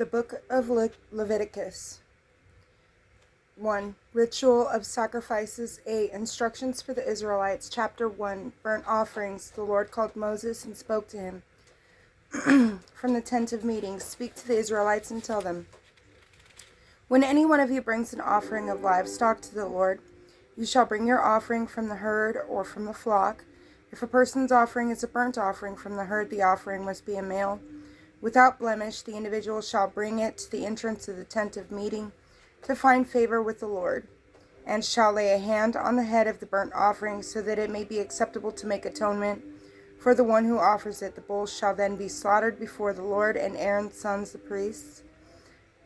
The Book of Leviticus. 1. Ritual of Sacrifices. 8. Instructions for the Israelites. Chapter 1. Burnt offerings. The Lord called Moses and spoke to him from the tent of meetings. Speak to the Israelites and tell them, when any one of you brings an offering of livestock to the Lord, you shall bring your offering from the herd or from the flock. If a person's offering is a burnt offering from the herd, the offering must be a male. Without blemish, the individual shall bring it to the entrance of the tent of meeting to find favor with the Lord, and shall lay a hand on the head of the burnt offering so that it may be acceptable to make atonement for the one who offers it. The bull shall then be slaughtered before the Lord, and Aaron's sons, the priests,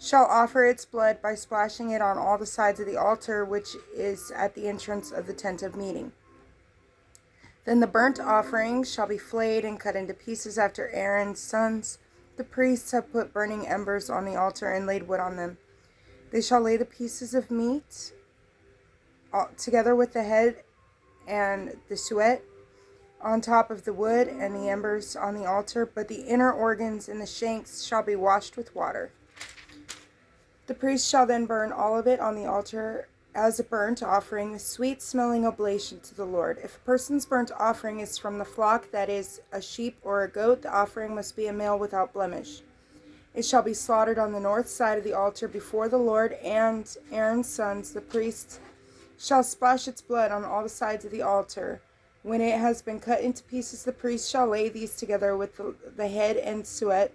shall offer its blood by splashing it on all the sides of the altar which is at the entrance of the tent of meeting. Then the burnt offering shall be flayed and cut into pieces after Aaron's sons, the priests, have put burning embers on the altar and laid wood on them. They shall lay the pieces of meat together with the head and the suet on top of the wood and the embers on the altar, but the inner organs and the shanks shall be washed with water. The priest shall then burn all of it on the altar as a burnt offering, a sweet-smelling oblation to the Lord. If a person's burnt offering is from the flock, that is, a sheep or a goat, the offering must be a male without blemish. It shall be slaughtered on the north side of the altar before the Lord, and Aaron's sons, the priests, shall splash its blood on all the sides of the altar. When it has been cut into pieces, the priest shall lay these together with the head and suet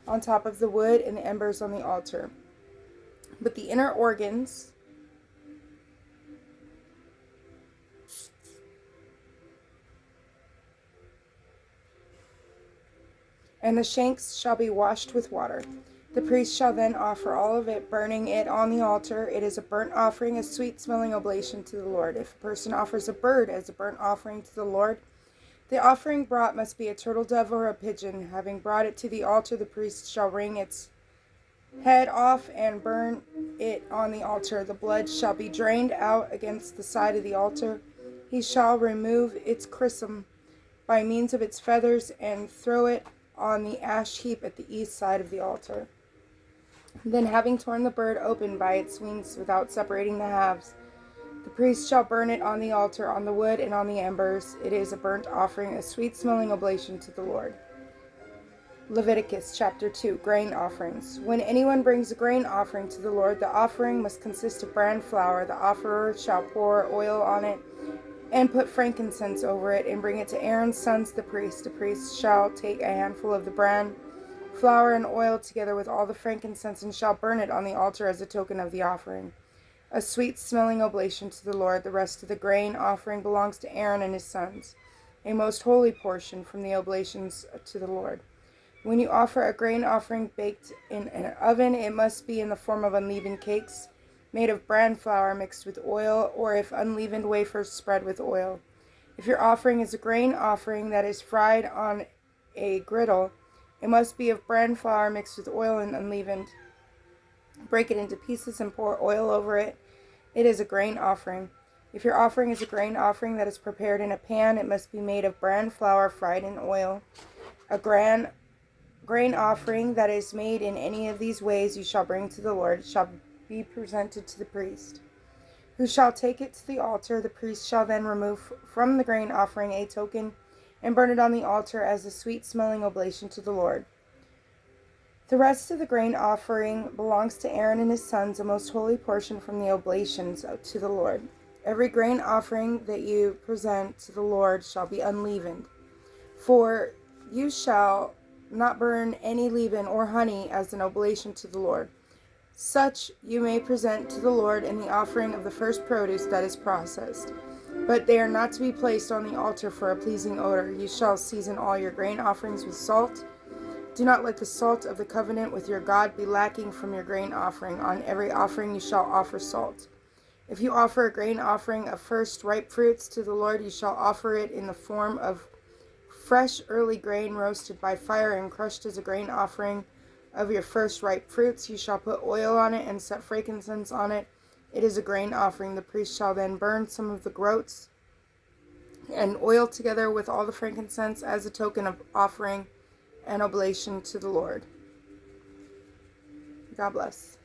on top of the wood and the embers on the altar. But the inner organs and the shanks shall be washed with water. The priest shall then offer all of it, burning it on the altar. It is a burnt offering, a sweet-smelling oblation to the Lord. If a person offers a bird as a burnt offering to the Lord, the offering brought must be a turtle dove or a pigeon. Having brought it to the altar, the priest shall wring its head off and burn it on the altar. The blood shall be drained out against the side of the altar. He shall remove its chrism by means of its feathers and throw it on the ash heap at the east side of the altar. Then, having torn the bird open by its wings without separating the halves, the priest shall burn it on the altar, on the wood, and on the embers. It is a burnt offering, a sweet-smelling oblation to the Lord. Leviticus Chapter 2. Grain offerings. When anyone brings a grain offering to the Lord, the offering must consist of bran flour. The offerer shall pour oil on it and put frankincense over it, and bring it to Aaron's sons, the priest. The priest shall take a handful of the bran, flour, and oil together with all the frankincense, and shall burn it on the altar as a token of the offering, a sweet-smelling oblation to the Lord. The rest of the grain offering belongs to Aaron and his sons, a most holy portion from the oblations to the Lord. When you offer a grain offering baked in an oven, it must be in the form of unleavened cakes, made of bran flour mixed with oil, or if unleavened wafers spread with oil. If your offering is a grain offering that is fried on a griddle, it must be of bran flour mixed with oil and unleavened. Break it into pieces and pour oil over it. It is a grain offering. If your offering is a grain offering that is prepared in a pan, it must be made of bran flour fried in oil. A grain offering that is made in any of these ways you shall bring to the Lord. It shall be presented to the priest, who shall take it to the altar. The priest shall then remove from the grain offering a token and burn it on the altar as a sweet-smelling oblation to the Lord. The rest of the grain offering belongs to Aaron and his sons, a most holy portion from the oblations to the Lord. Every grain offering that you present to the Lord shall be unleavened, for you shall not burn any leaven or honey as an oblation to the Lord. Such you may present to the Lord in the offering of the first produce that is processed, but they are not to be placed on the altar for a pleasing odor. You shall season all your grain offerings with salt. Do not let the salt of the covenant with your God be lacking from your grain offering. On every offering you shall offer salt. If you offer a grain offering of first ripe fruits to the Lord, you shall offer it in the form of fresh early grain roasted by fire and crushed as a grain offering of your first ripe fruits. You shall put oil on it and set frankincense on it. It is a grain offering. The priest shall then burn some of the groats and oil together with all the frankincense as a token of offering an oblation to the Lord. God bless.